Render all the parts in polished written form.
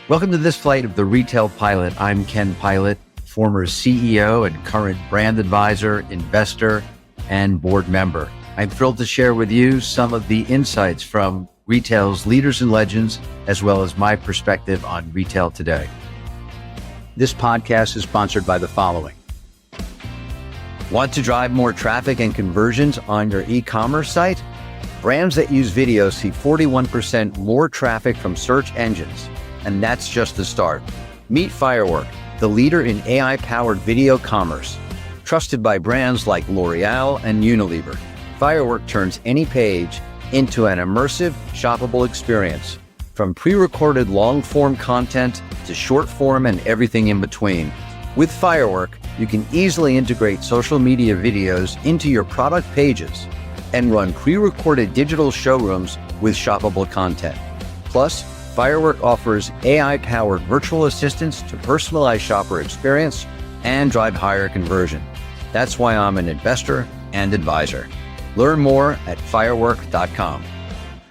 Welcome to this flight of the Retail Pilot. I'm Ken Pilot, former CEO and current brand advisor, investor, and board member. I'm thrilled to share with you some of the insights from retail's leaders and legends, as well as my perspective on retail today. This podcast is sponsored by the following. Want to drive more traffic and conversions on your e-commerce site? Brands that use video see 41% more traffic from search engines. And that's just the start. Meet Firework, the leader in AI-powered video commerce. Trusted by brands like L'Oreal and Unilever, Firework turns any page into an immersive, shoppable experience. From pre-recorded long-form content to short-form and everything in between. With Firework, you can easily integrate social media videos into your product pages and run pre-recorded digital showrooms with shoppable content. Plus, Firework offers AI-powered virtual assistants to personalize shopper experience and drive higher conversion. That's why I'm an investor and advisor. Learn more at firework.com.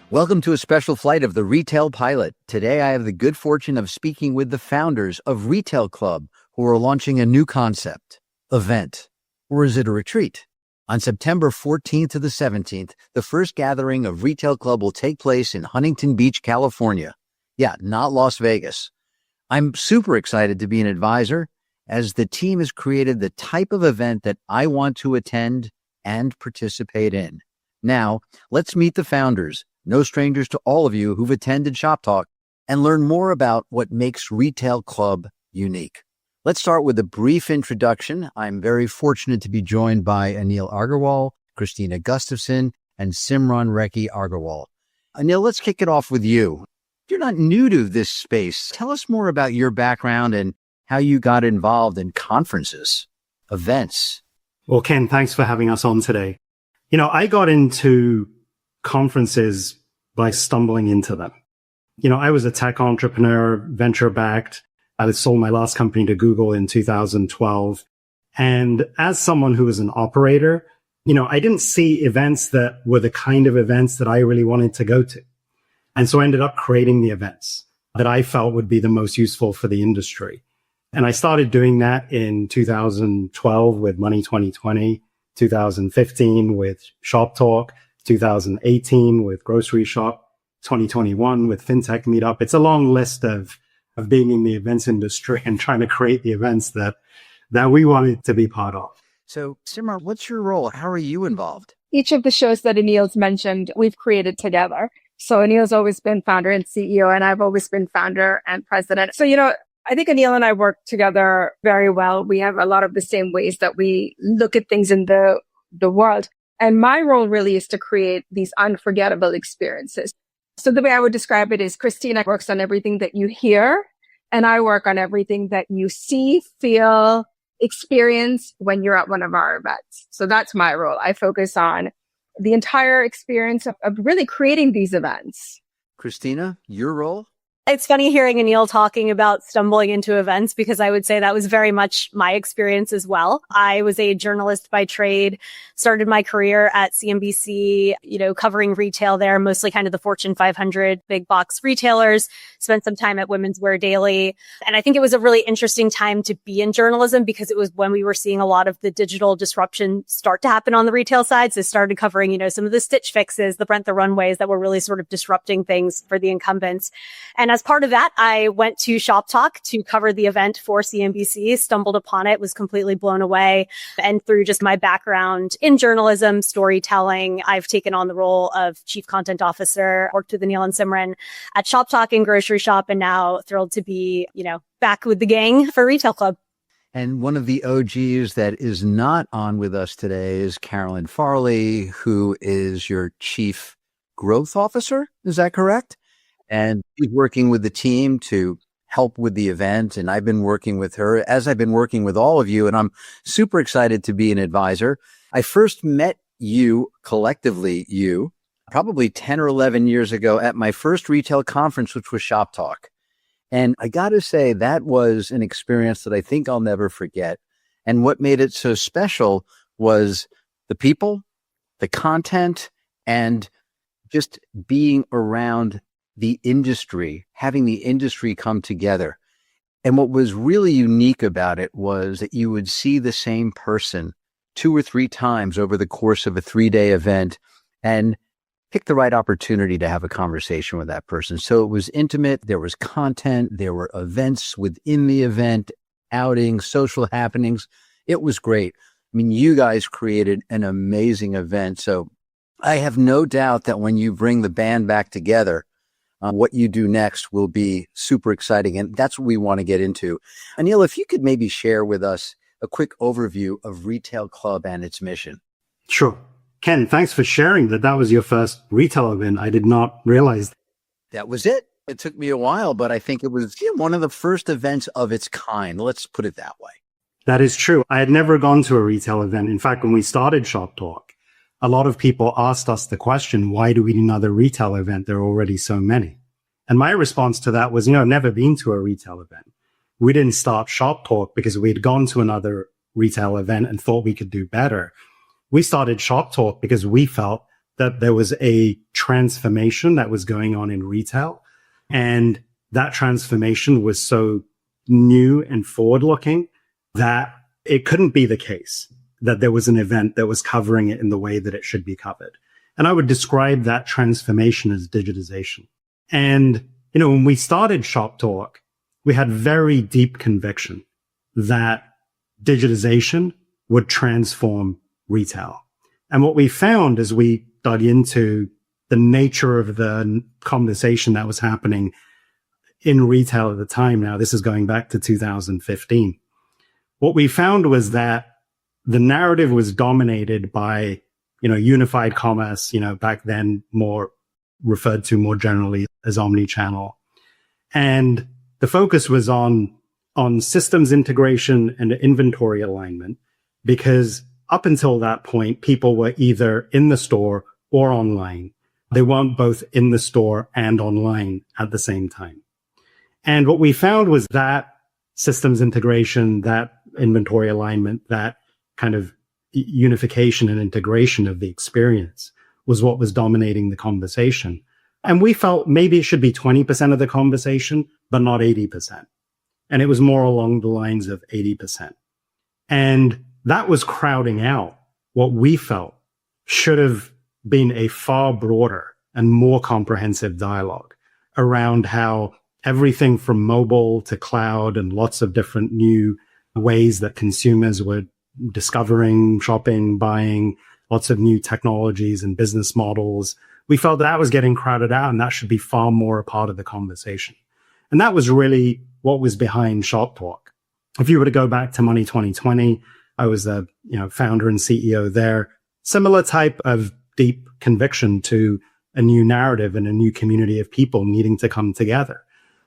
Welcome to a special flight of the Retail Pilot. Today, I have the good fortune of speaking with the founders of Retail Club, who are launching a new concept, event, or is it a retreat? On September 14th to the 17th, the first gathering of Retail Club will take place in Huntington Beach, California. Yeah, not Las Vegas. I'm super excited to be an advisor as the team has created the type of event that I want to attend and participate in. Now, let's meet the founders, no strangers to all of you who've attended Shop Talk, and learn more about what makes Retail Club unique. Let's start with a brief introduction. I'm very fortunate to be joined by Anil Aggarwal, Krystina Gustafson, and Simran Rekhi Aggarwal. Anil, let's kick it off with you. You're not new to this space. Tell us more about your background and how you got involved in conferences, events. Well, Ken, thanks for having us on today. I got into conferences by stumbling into them. I was a tech entrepreneur, venture-backed. I sold my last company to Google in 2012. And as someone who was an operator, I didn't see events that were the kind of events that I really wanted to go to. And so I ended up creating the events that I felt would be the most useful for the industry. And I started doing that in 2012 with Money 2020, 2015 with Shop Talk, 2018 with Grocery Shop, 2021 with FinTech Meetup. It's a long list of being in the events industry and trying to create the events that we wanted to be part of. So, Simran, what's your role? How are you involved? Each of the shows that Anil's mentioned, we've created together. So Anil's always been founder and CEO, and I've always been founder and president. So, I think Anil and I work together very well. We have a lot of the same ways that we look at things in the world. And my role really is to create these unforgettable experiences. So the way I would describe it is Krystina works on everything that you hear, and I work on everything that you see, feel, experience when you're at one of our events. So that's my role. I focus on the entire experience of really creating these events. Krystina, your role? It's funny hearing Anil talking about stumbling into events because I would say that was very much my experience as well. I was a journalist by trade, started my career at CNBC, covering retail there, mostly kind of the Fortune 500 big box retailers, spent some time at Women's Wear Daily. And I think it was a really interesting time to be in journalism because it was when we were seeing a lot of the digital disruption start to happen on the retail side. So started covering, some of the Stitch Fixes, the Brent the Runways that were really sort of disrupting things for the incumbents. And as part of that, I went to Shop Talk to cover the event for CNBC, stumbled upon it, was completely blown away. And through just my background in journalism, storytelling, I've taken on the role of Chief Content Officer, worked with Anil and Simran at Shop Talk and Grocery Shop, and now thrilled to be, back with the gang for Retail Club. And one of the OGs that is not on with us today is Carolyn Farley, who is your Chief Growth Officer. Is that correct? And she's working with the team to help with the event. And I've been working with her as I've been working with all of you. And I'm super excited to be an advisor. I first met you, collectively you, probably 10 or 11 years ago at my first retail conference, which was Shop Talk. And I got to say, that was an experience that I think I'll never forget. And what made it so special was the people, the content, and just being around the industry, having the industry come together. And what was really unique about it was that you would see the same person 2 or 3 times over the course of a 3-day event and pick the right opportunity to have a conversation with that person. So it was intimate. There was content. There were events within the event, outings, social happenings. It was great. I mean, you guys created an amazing event. So I have no doubt that when you bring the band back together, what you do next will be super exciting. And that's what we want to get into. Anil, if you could maybe share with us a quick overview of Retail Club and its mission. Sure. Ken, thanks for sharing that was your first retail event. I did not realize. That was it. It took me a while, but I think it was one of the first events of its kind. Let's put it that way. That is true. I had never gone to a retail event. In fact, when we started Shop Talk, a lot of people asked us the question, why do we need another retail event? There are already so many. And my response to that was, I've never been to a retail event. We didn't start Shop Talk because we had gone to another retail event and thought we could do better. We started Shop Talk because we felt that there was a transformation that was going on in retail. And that transformation was so new and forward looking that it couldn't be the case that there was an event that was covering it in the way that it should be covered. And I would describe that transformation as digitization. And, when we started Shop Talk, we had very deep conviction that digitization would transform retail. And what we found as we dug into the nature of the conversation that was happening in retail at the time, now this is going back to 2015, what we found was that the narrative was dominated by, unified commerce, back then more referred to more generally as omni-channel. And the focus was on systems integration and inventory alignment, because up until that point, people were either in the store or online. They weren't both in the store and online at the same time. And what we found was that systems integration, that inventory alignment, that kind of unification and integration of the experience was what was dominating the conversation. And we felt maybe it should be 20% of the conversation, but not 80%. And it was more along the lines of 80%. And that was crowding out what we felt should have been a far broader and more comprehensive dialogue around how everything from mobile to cloud and lots of different new ways that consumers were discovering, shopping, buying, lots of new technologies and business models. We felt that was getting crowded out, and that should be far more a part of the conversation. And that was really what was behind Shop Talk. If you were to go back to Money 2020, I was the founder and CEO there. Similar type of deep conviction to a new narrative and a new community of people needing to come together.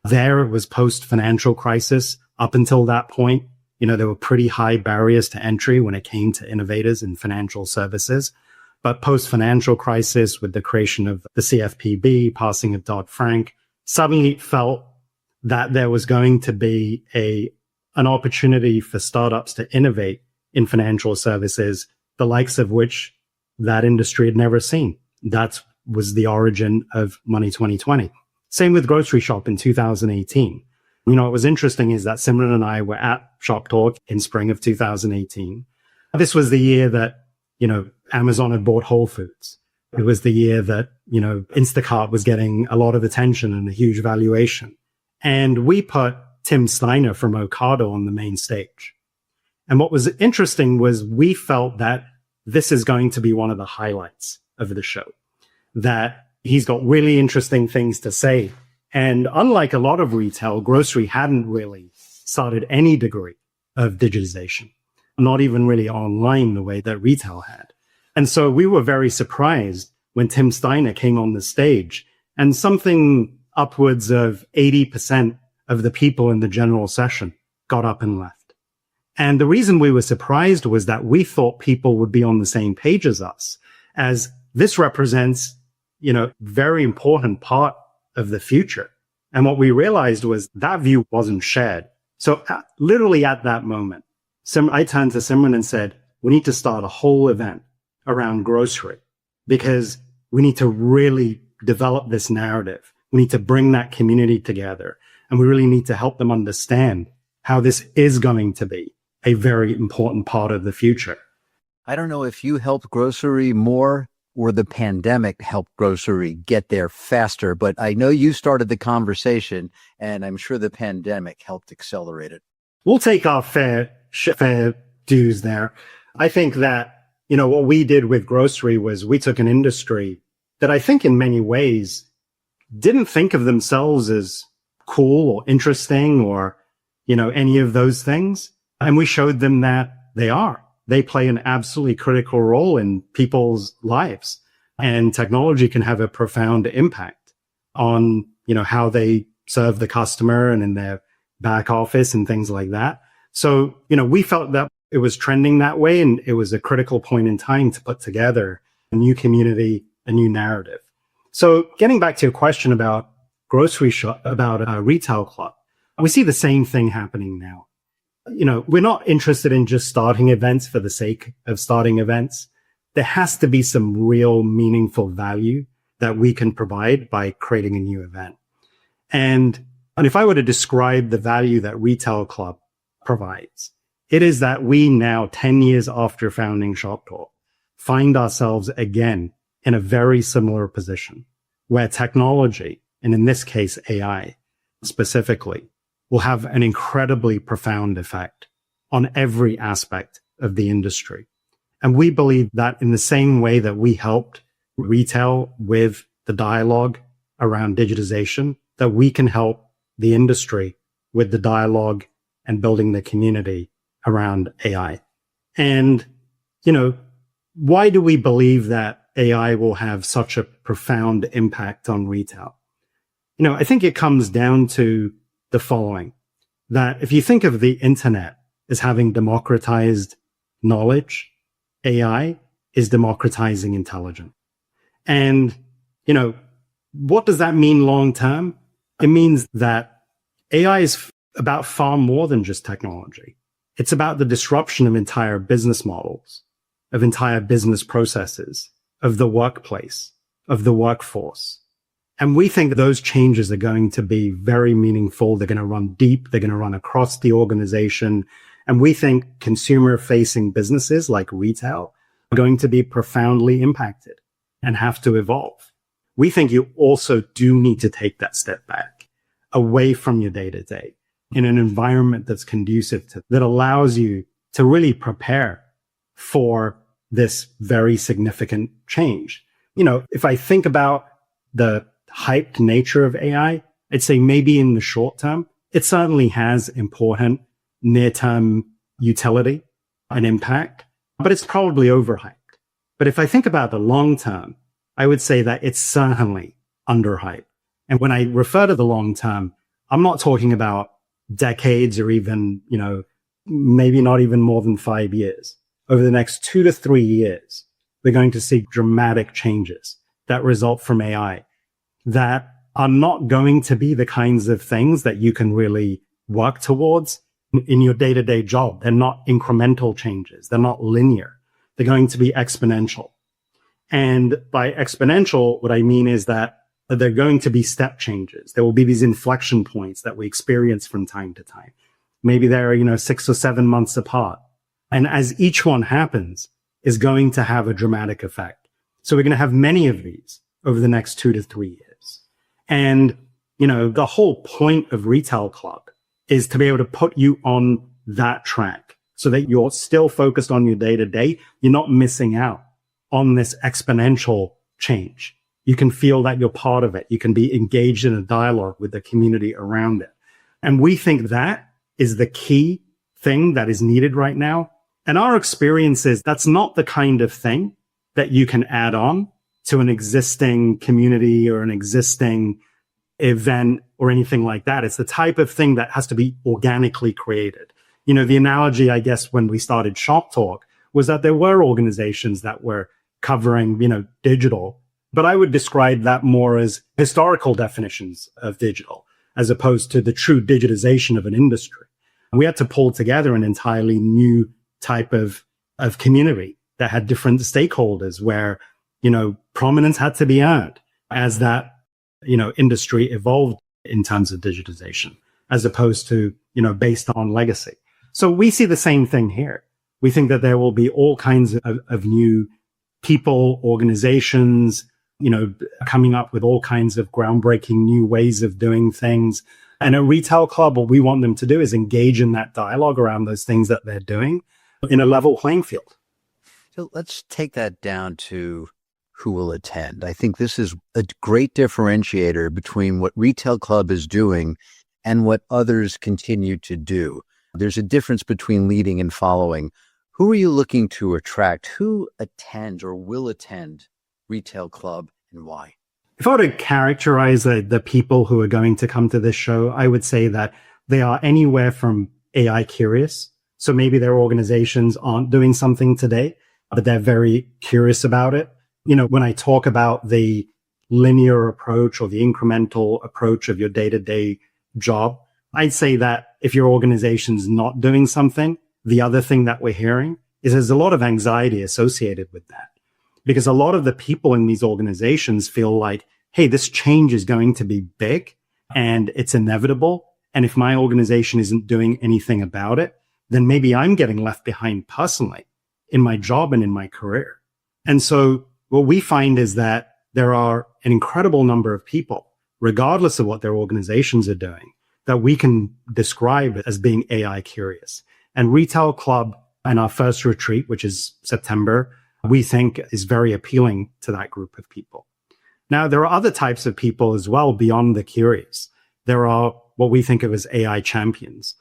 There was post-financial crisis. Up until that point, there were pretty high barriers to entry when it came to innovators in financial services. But post-financial crisis, with the creation of the CFPB, passing of Dodd-Frank, suddenly it felt that there was going to be an opportunity for startups to innovate in financial services, the likes of which that industry had never seen. That was the origin of Money 2020. Same with Grocery Shop in 2018. What was interesting is that Simran and I were at Shop Talk in spring of 2018. This was the year that, Amazon had bought Whole Foods. It was the year that, Instacart was getting a lot of attention and a huge valuation. And we put Tim Steiner from Ocado on the main stage. And what was interesting was we felt that this is going to be one of the highlights of the show, that he's got really interesting things to say. And unlike a lot of retail, grocery hadn't really started any degree of digitization, not even really online the way that retail had. And so we were very surprised when Tim Steiner came on the stage, and something upwards of 80% of the people in the general session got up and left. And the reason we were surprised was that we thought people would be on the same page as us, as this represents, very important part of the future. And what we realized was that view wasn't shared. So literally at that moment, I turned to Simran and said, we need to start a whole event around grocery, because we need to really develop this narrative We need to bring that community together. And we really need to help them understand how this is going to be a very important part of the future. I don't know if you helped grocery more or the pandemic helped grocery get there faster, but I know you started the conversation, and I'm sure the pandemic helped accelerate it. We'll take our fair dues there. I think that, what we did with grocery was we took an industry that I think in many ways didn't think of themselves as cool or interesting or, any of those things. And we showed them that they are. They play an absolutely critical role in people's lives, and technology can have a profound impact on, how they serve the customer and in their back office and things like that. So, we felt that it was trending that way, and it was a critical point in time to put together a new community, a new narrative. So getting back to your question about about Retail Club, we see the same thing happening now. We're not interested in just starting events for the sake of starting events. There has to be some real meaningful value that we can provide by creating a new event. And if I were to describe the value that Retail Club provides, it is that we now, 10 years after founding Shop Talk, find ourselves again in a very similar position where technology, and in this case, AI specifically, will have an incredibly profound effect on every aspect of the industry. And we believe that in the same way that we helped retail with the dialogue around digitization, that we can help the industry with the dialogue and building the community around AI. And, why do we believe that AI will have such a profound impact on retail? I think it comes down to the following, that if you think of the internet as having democratized knowledge, AI is democratizing intelligence. And, what does that mean long term? It means that AI is about far more than just technology. It's about the disruption of entire business models, of entire business processes, of the workplace, of the workforce. And we think that those changes are going to be very meaningful. They're going to run deep. They're going to run across the organization. And we think consumer-facing businesses like retail are going to be profoundly impacted and have to evolve. We think you also do need to take that step back away from your day-to-day in an environment that's conducive to, that allows you to really prepare for this very significant change. If I think about the hyped nature of AI, I'd say maybe in the short term, it certainly has important near-term utility and impact, but it's probably overhyped. But if I think about the long term, I would say that it's certainly underhyped. And when I refer to the long term, I'm not talking about decades or even, maybe not even more than 5 years. Over the next 2 to 3 years, we're going to see dramatic changes that result from AI that are not going to be the kinds of things that you can really work towards in your day-to-day job. They're not incremental changes. They're not linear. They're going to be exponential. And by exponential, what I mean is that they're going to be step changes. There will be these inflection points that we experience from time to time. Maybe they're, 6 or 7 months apart. And as each one happens, is going to have a dramatic effect. So we're going to have many of these over the next 2 to 3 years. And, the whole point of Retail Club is to be able to put you on that track so that you're still focused on your day-to-day. You're not missing out on this exponential change. You can feel that you're part of it. You can be engaged in a dialogue with the community around it. And we think that is the key thing that is needed right now. And our experience is that's not the kind of thing that you can add on to an existing community or an existing event or anything like that. It's the type of thing that has to be organically created. The analogy, I guess, when we started Shop Talk was that there were organizations that were covering, digital, but I would describe that more as historical definitions of digital as opposed to the true digitization of an industry. We had to pull together an entirely new type of community that had different stakeholders where, prominence had to be earned as that industry evolved in terms of digitization, as opposed to, based on legacy. So we see the same thing here. We think that there will be all kinds of new people, organizations, coming up with all kinds of groundbreaking new ways of doing things. And at Retail Club, what we want them to do is engage in that dialogue around those things that they're doing in a level playing field. So let's take that down to who will attend. I think this is a great differentiator between what Retail Club is doing and what others continue to do. There's a difference between leading and following. Who are you looking to attract? Who attends or will attend Retail Club and why? If I were to characterize the people who are going to come to this show, I would say that they are anywhere from AI curious. So maybe their organizations aren't doing something today, but they're very curious about it. When I talk about the linear approach or the incremental approach of your day-to-day job, I'd say that if your organization's not doing something, the other thing that we're hearing is there's a lot of anxiety associated with that. Because a lot of the people in these organizations feel like, hey, this change is going to be big and it's inevitable. And if my organization isn't doing anything about it, then maybe I'm getting left behind personally in my job and in my career. And so what we find is that there are an incredible number of people, regardless of what their organizations are doing, that we can describe as being AI curious. And Retail Club and our first retreat, which is September, we think is very appealing to that group of people. Now, there are other types of people as well beyond the curious. There are what we think of as AI champions.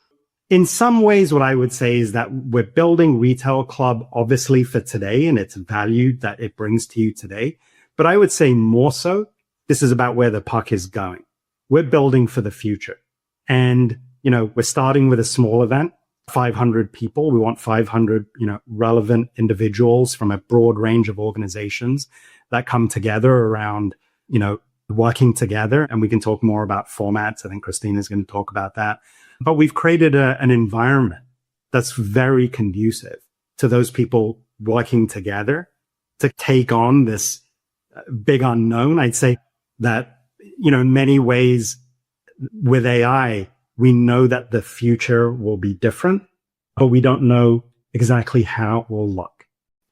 In some ways, what I would say is that we're building Retail Club, obviously, for today and its value that it brings to you today. But I would say more so, this is about where the puck is going. We're building for the future. And, we're starting with a small event, 500 people. We want 500, relevant individuals from a broad range of organizations that come together around, working together. And we can talk more about formats. I think Krystina's going to talk about that. But we've created an environment that's very conducive to those people working together to take on this big unknown. I'd say that, in many ways with AI, we know that the future will be different, but we don't know exactly how it will look.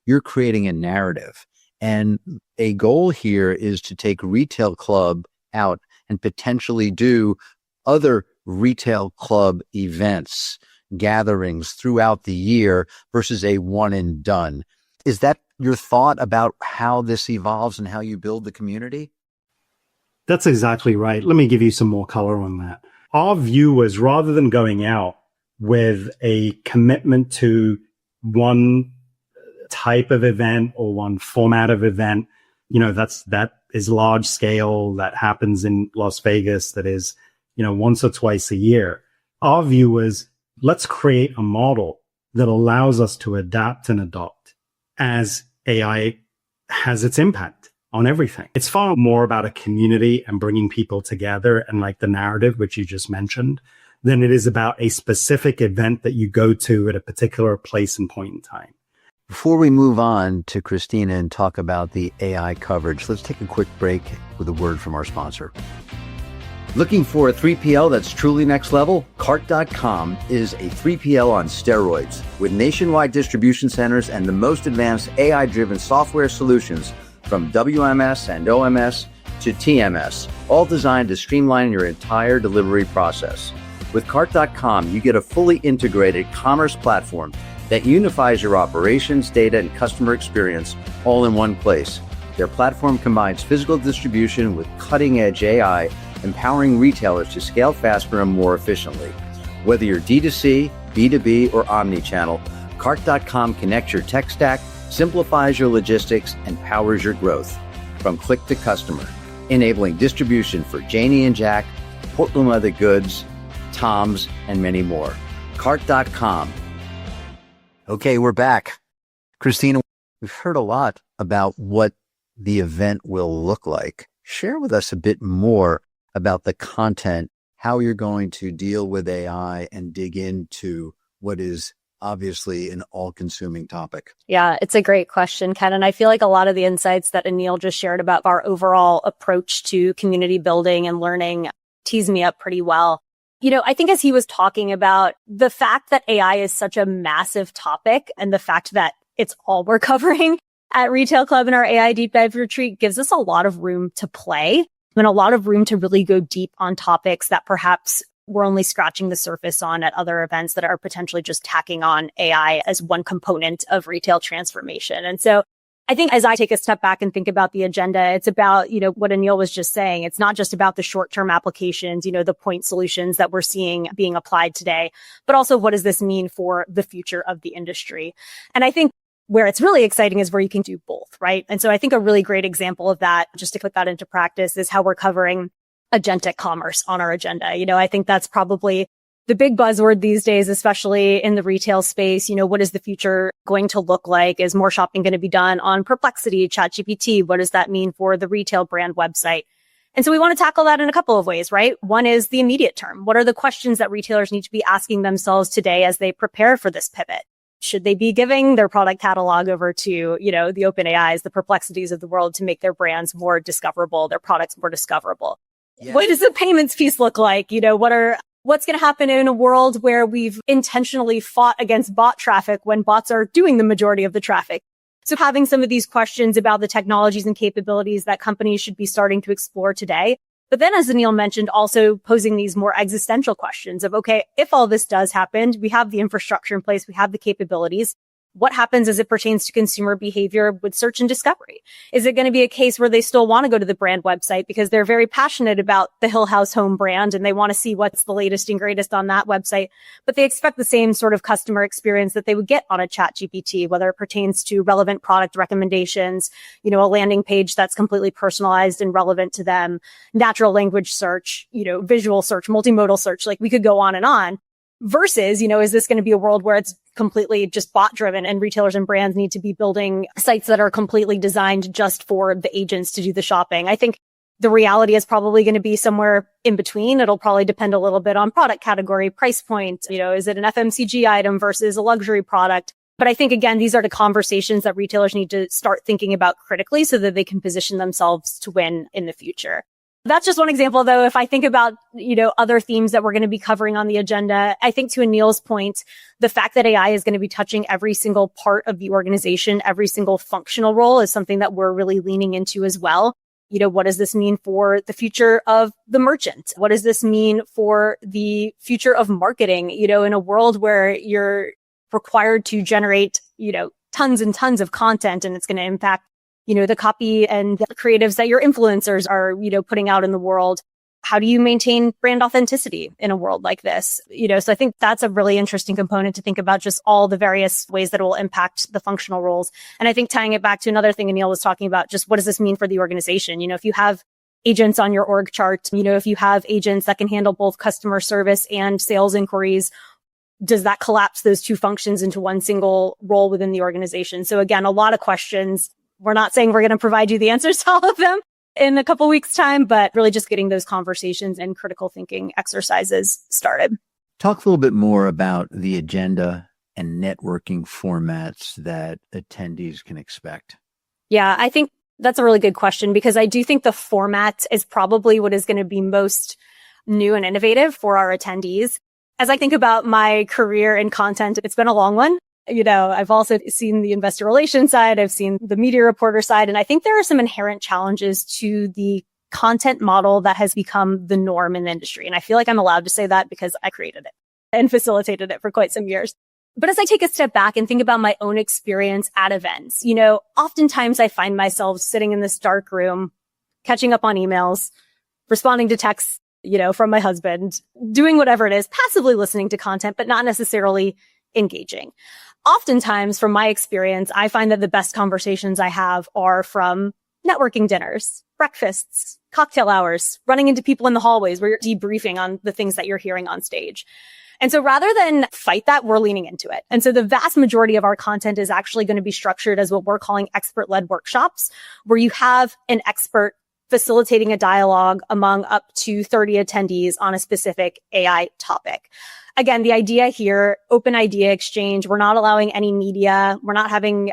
You're creating a narrative, and a goal here is to take Retail Club out and potentially do other Retail Club events, gatherings throughout the year versus a one and done. Is that your thought about how this evolves and how you build the community? That's exactly right. Let me give you some more color on that. Our view was, rather than going out with a commitment to one type of event or one format of event, that is large scale, that happens in Las Vegas, that is, once or twice a year. Our view was, let's create a model that allows us to adapt and adopt as AI has its impact on everything. It's far more about a community and bringing people together and like the narrative, which you just mentioned, than it is about a specific event that you go to at a particular place and point in time. Before we move on to Krystina and talk about the AI coverage, let's take a quick break with a word from our sponsor. Looking for a 3PL that's truly next level? Cart.com is a 3PL on steroids with nationwide distribution centers and the most advanced AI-driven software solutions from WMS and OMS to TMS, all designed to streamline your entire delivery process. With Cart.com, you get a fully integrated commerce platform that unifies your operations, data, and customer experience all in one place. Their platform combines physical distribution with cutting-edge AI, empowering retailers to scale faster and more efficiently. Whether you're D2C, B2B, or omnichannel, Cart.com connects your tech stack, simplifies your logistics, and powers your growth. From click to customer, enabling distribution for Janie and Jack, Portland Leather Goods, Tom's, and many more. Cart.com. Okay, we're back. Krystina, we've heard a lot about what the event will look like. Share with us a bit more about the content, how you're going to deal with AI and dig into what is obviously an all-consuming topic? Yeah, it's a great question, Ken. And I feel like a lot of the insights that Anil just shared about our overall approach to community building and learning tees me up pretty well. I think as he was talking about the fact that AI is such a massive topic and the fact that it's all we're covering at Retail Club in our AI Deep Dive Retreat gives us a lot of room to play and a lot of room to really go deep on topics that perhaps we're only scratching the surface on at other events that are potentially just tacking on AI as one component of retail transformation. And so I think as I take a step back and think about the agenda, it's about, what Anil was just saying. It's not just about the short-term applications, the point solutions that we're seeing being applied today, but also what does this mean for the future of the industry? And I think where it's really exciting is where you can do both, right? And so I think a really great example of that, just to put that into practice, is how we're covering agentic commerce on our agenda. I think that's probably the big buzzword these days, especially in the retail space. What is the future going to look like? Is more shopping going to be done on Perplexity, ChatGPT? What does that mean for the retail brand website? And so we want to tackle that in a couple of ways, right? One is the immediate term. What are the questions that retailers need to be asking themselves today as they prepare for this pivot? Should they be giving their product catalog over to, the open AIs, the Perplexities of the world to make their brands more discoverable, their products more discoverable? Yeah. What does the payments piece look like? What's going to happen in a world where we've intentionally fought against bot traffic when bots are doing the majority of the traffic? So having some of these questions about the technologies and capabilities that companies should be starting to explore today. But then, as Anil mentioned, also posing these more existential questions of, okay, if all this does happen, we have the infrastructure in place, we have the capabilities. What happens as it pertains to consumer behavior with search and discovery? Is it going to be a case where they still want to go to the brand website because they're very passionate about the Hill House home brand and they want to see what's the latest and greatest on that website, but they expect the same sort of customer experience that they would get on a chat GPT, whether it pertains to relevant product recommendations, a landing page that's completely personalized and relevant to them, natural language search, visual search, multimodal search, like we could go on and on. Versus, is this going to be a world where it's completely just bot driven and retailers and brands need to be building sites that are completely designed just for the agents to do the shopping? I think the reality is probably going to be somewhere in between. It'll probably depend a little bit on product category, price point. Is it an FMCG item versus a luxury product? But I think, again, these are the conversations that retailers need to start thinking about critically so that they can position themselves to win in the future. That's just one example, though. If I think about, other themes that we're going to be covering on the agenda, I think to Anil's point, the fact that AI is going to be touching every single part of the organization, every single functional role is something that we're really leaning into as well. What does this mean for the future of the merchant? What does this mean for the future of marketing? In a world where you're required to generate, tons and tons of content and it's going to impact the copy and the creatives that your influencers are, putting out in the world. How do you maintain brand authenticity in a world like this? So I think that's a really interesting component to think about, just all the various ways that it will impact the functional roles. And I think tying it back to another thing Anil was talking about, just what does this mean for the organization? If you have agents on your org chart, if you have agents that can handle both customer service and sales inquiries, does that collapse those two functions into one single role within the organization? So again, a lot of questions. We're not saying we're going to provide you the answers to all of them in a couple weeks' time, but really just getting those conversations and critical thinking exercises started. Talk a little bit more about the agenda and networking formats that attendees can expect. Yeah, I think that's a really good question because I do think the format is probably what is going to be most new and innovative for our attendees. As I think about my career in content, it's been a long one. I've also seen the investor relations side. I've seen the media reporter side. And I think there are some inherent challenges to the content model that has become the norm in the industry. And I feel like I'm allowed to say that because I created it and facilitated it for quite some years. But as I take a step back and think about my own experience at events, oftentimes I find myself sitting in this dark room, catching up on emails, responding to texts, from my husband, doing whatever it is, passively listening to content, but not necessarily engaging. Oftentimes, from my experience, I find that the best conversations I have are from networking dinners, breakfasts, cocktail hours, running into people in the hallways where you're debriefing on the things that you're hearing on stage. And so rather than fight that, we're leaning into it. And so the vast majority of our content is actually going to be structured as what we're calling expert-led workshops, where you have an expert facilitating a dialogue among up to 30 attendees on a specific AI topic. again, the idea here, open idea exchange. We're not allowing any media. We're not having,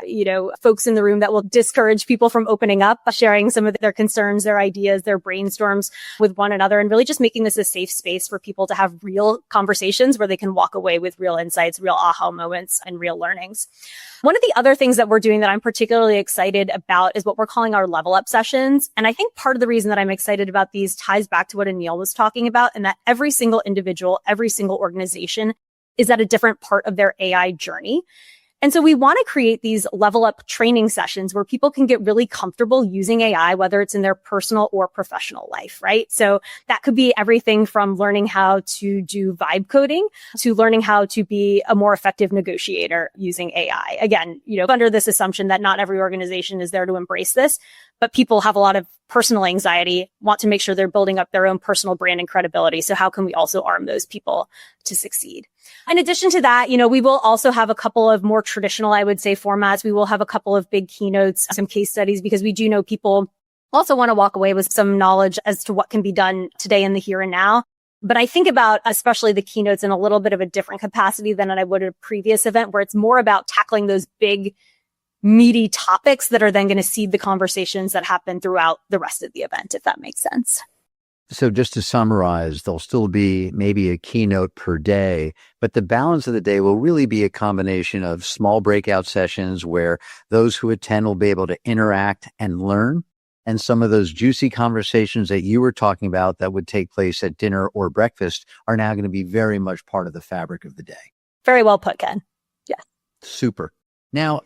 folks in the room that will discourage people from opening up, sharing some of their concerns, their ideas, their brainstorms with one another, and really just making this a safe space for people to have real conversations where they can walk away with real insights, real aha moments, and real learnings. One of the other things that we're doing that I'm particularly excited about is what we're calling our level up sessions. And I think part of the reason that I'm excited about these ties back to what Anil was talking about, and that every single individual, every single organization is at a different part of their AI journey. And so we want to create these level up training sessions where people can get really comfortable using AI, whether it's in their personal or professional life, right? So that could be everything from learning how to do vibe coding to learning how to be a more effective negotiator using AI. Again, under this assumption that not every organization is there to embrace this, but people have a lot of personal anxiety, want to make sure they're building up their own personal brand and credibility. So how can we also arm those people to succeed? In addition to that, we will also have a couple of more traditional, I would say, formats. We will have a couple of big keynotes, some case studies, because we do know people also want to walk away with some knowledge as to what can be done today in the here and now. But I think about especially the keynotes in a little bit of a different capacity than I would at a previous event, where it's more about tackling those big, meaty topics that are then going to seed the conversations that happen throughout the rest of the event, if that makes sense. So just to summarize, there'll still be maybe a keynote per day, but the balance of the day will really be a combination of small breakout sessions where those who attend will be able to interact and learn. And some of those juicy conversations that you were talking about that would take place at dinner or breakfast are now going to be very much part of the fabric of the day. Very well put, Ken. Yes. Super. Now,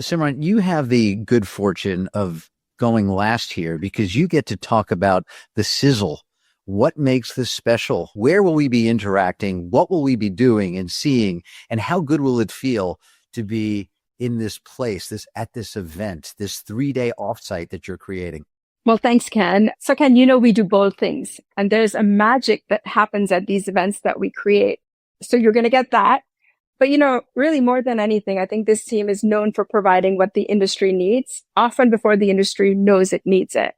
Simran, you have the good fortune of going last here because you get to talk about the sizzle. What makes this special? Where will we be interacting? What will we be doing and seeing? And how good will it feel to be in this place, at this event, this 3-day offsite that you're creating? Well, thanks, Ken. So Ken, we do both things, and there's a magic that happens at these events that we create. So you're going to get that. But, really more than anything, I think this team is known for providing what the industry needs, often before the industry knows it needs it.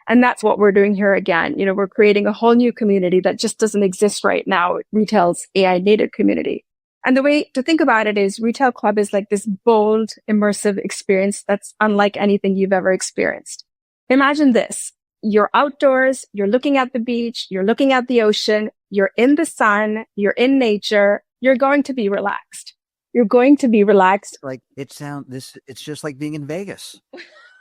And that's what we're doing here again. We're creating a whole new community that just doesn't exist right now, Retail's AI native community. And the way to think about it is Retail Club is like this bold, immersive experience that's unlike anything you've ever experienced. Imagine this. You're outdoors, you're looking at the beach, you're looking at the ocean, you're in the sun, you're in nature, you're going to be relaxed. You're going to be relaxed. Like it's just like being in Vegas.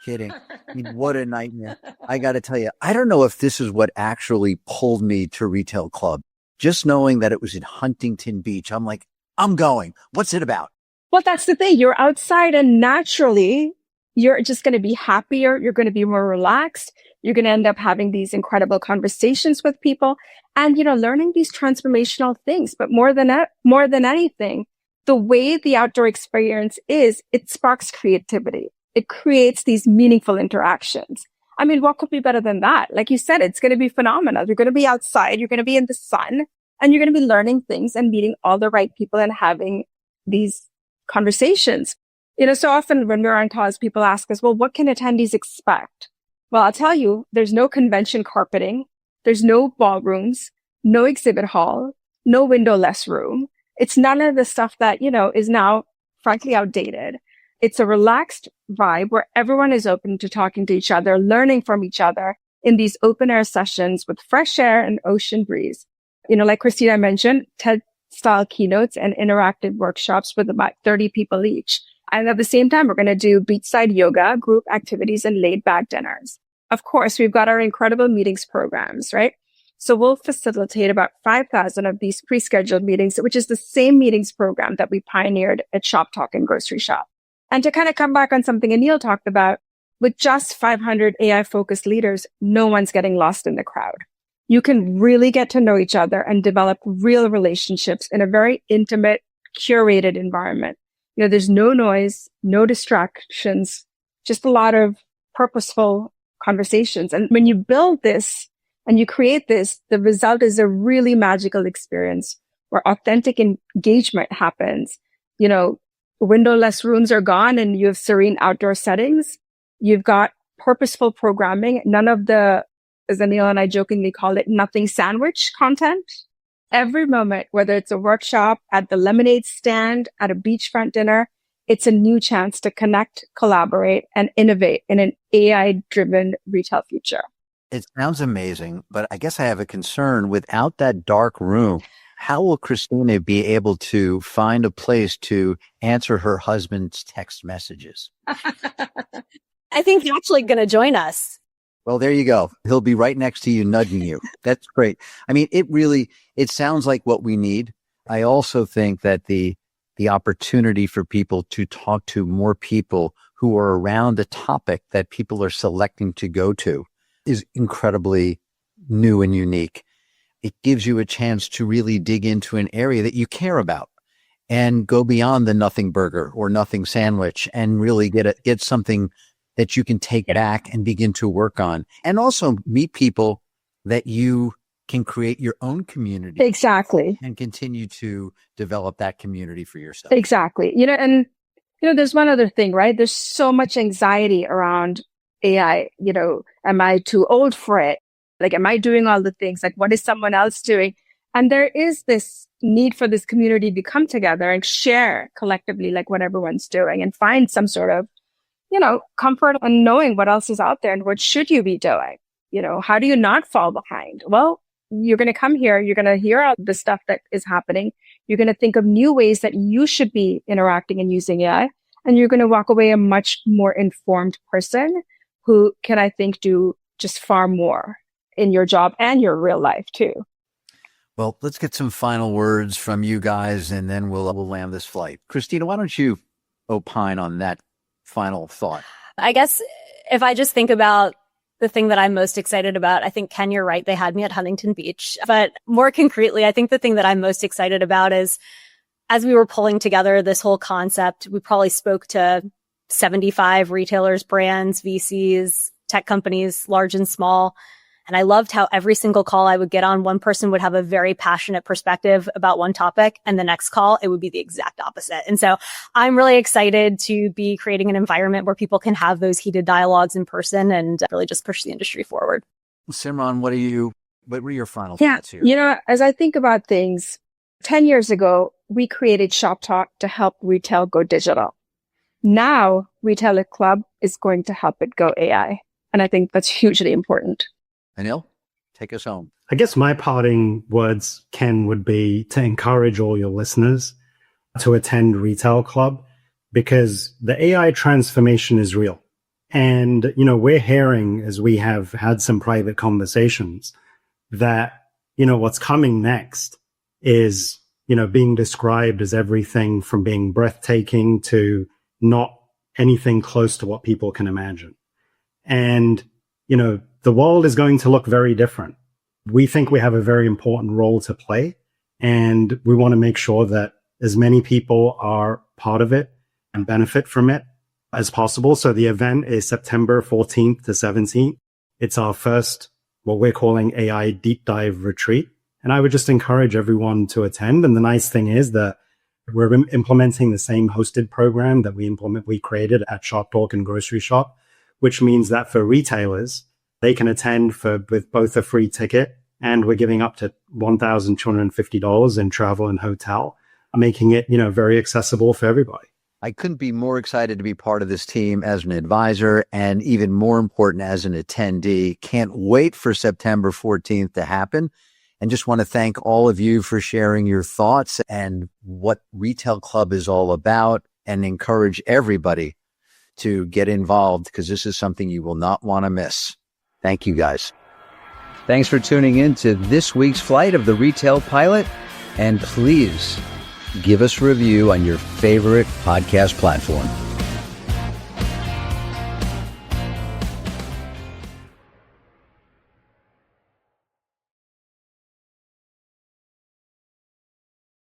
Kidding. I mean, what a nightmare. I got to tell you, I don't know if this is what actually pulled me to Retail Club. Just knowing that it was in Huntington Beach, I'm like, I'm going. What's it about? Well, that's the thing. You're outside and naturally you're just going to be happier. You're going to be more relaxed. You're going to end up having these incredible conversations with people and, learning these transformational things. But more than anything, the way the outdoor experience is, it sparks creativity. It creates these meaningful interactions. I mean, what could be better than that? Like you said, it's going to be phenomenal. You're going to be outside, you're going to be in the sun, and you're going to be learning things and meeting all the right people and having these conversations. So often when we're on calls, people ask us, well, what can attendees expect? Well, I'll tell you, there's no convention carpeting. There's no ballrooms, no exhibit hall, no windowless room. It's none of the stuff that, is now frankly outdated. It's a relaxed vibe where everyone is open to talking to each other, learning from each other in these open air sessions with fresh air and ocean breeze. Like Krystina mentioned, TED style keynotes and interactive workshops with about 30 people each. And at the same time, we're going to do beachside yoga, group activities, and laid back dinners. Of course, we've got our incredible meetings programs, right? So we'll facilitate about 5,000 of these pre-scheduled meetings, which is the same meetings program that we pioneered at Shop Talk and Grocery Shop. And to kind of come back on something Anil talked about, with just 500 AI-focused leaders, no one's getting lost in the crowd. You can really get to know each other and develop real relationships in a very intimate, curated environment. There's no noise, no distractions, just a lot of purposeful conversations. And when you build this and you create this, the result is a really magical experience where authentic engagement happens. Windowless rooms are gone and you have serene outdoor settings. You've got purposeful programming. None of the, as Anil and I jokingly call it, nothing sandwich content. every moment, whether it's a workshop, at the lemonade stand, at a beachfront dinner, it's a new chance to connect, collaborate, and innovate in an AI-driven retail future. It sounds amazing, but I guess I have a concern. Without that dark room, how will Krystina be able to find a place to answer her husband's text messages? I think he's actually going to join us. Well, there you go. He'll be right next to you, nudging you. That's great. I mean, it sounds like what we need. I also think that the opportunity for people to talk to more people who are around the topic that people are selecting to go to is incredibly new and unique. It gives you a chance to really dig into an area that you care about and go beyond the nothing burger or nothing sandwich and really get something that you can take back and begin to work on, and also meet people that you can create your own community. Exactly. And continue to develop that community for yourself. Exactly. There's one other thing, right? There's so much anxiety around AI. Am I too old for it? Like, am I doing all the things? Like, what is someone else doing? And there is this need for this community to come together and share collectively, like, what everyone's doing and find some sort of, comfort in knowing what else is out there and what should you be doing? How do you not fall behind? Well, you're going to come here. You're going to hear all the stuff that is happening. You're going to think of new ways that you should be interacting and using AI. And you're going to walk away a much more informed person who can, I think, do just far more in your job and your real life too. Well, let's get some final words from you guys, and then we'll land this flight. Krystina, why don't you opine on that final thought? I guess if I just think about the thing that I'm most excited about, I think, Ken, you're right. They had me at Huntington Beach. But more concretely, I think the thing that I'm most excited about is, as we were pulling together this whole concept, we probably spoke to 75 retailers, brands, VCs, tech companies, large and small. And I loved how every single call I would get on, one person would have a very passionate perspective about one topic, and the next call, it would be the exact opposite. And so I'm really excited to be creating an environment where people can have those heated dialogues in person and really just push the industry forward. Simran, what were your final thoughts here? As I think about things, 10 years ago, we created Shop Talk to help retail go digital. Now, Retailer Club is going to help it go AI. And I think that's hugely important. Anil, take us home. I guess my parting words, Ken, would be to encourage all your listeners to attend Retail Club, because the AI transformation is real. And, we're hearing, as we have had some private conversations, that, what's coming next is, being described as everything from being breathtaking to not anything close to what people can imagine. And, the world is going to look very different. We think we have a very important role to play, and we want to make sure that as many people are part of it and benefit from it as possible. So the event is September 14th to 17th. It's our first, what we're calling AI deep dive retreat. And I would just encourage everyone to attend. And the nice thing is that we're implementing the same hosted program that we created at Shop Talk and Grocery Shop, which means that for retailers, they can attend with both a free ticket, and we're giving up to $1,250 in travel and hotel, making it, very accessible for everybody. I couldn't be more excited to be part of this team as an advisor, and even more important as an attendee. Can't wait for September 14th to happen. And just want to thank all of you for sharing your thoughts and what Retail Club is all about, and encourage everybody to get involved, because this is something you will not want to miss. Thank you, guys. Thanks for tuning in to this week's flight of the Retail Pilot. And please give us a review on your favorite podcast platform.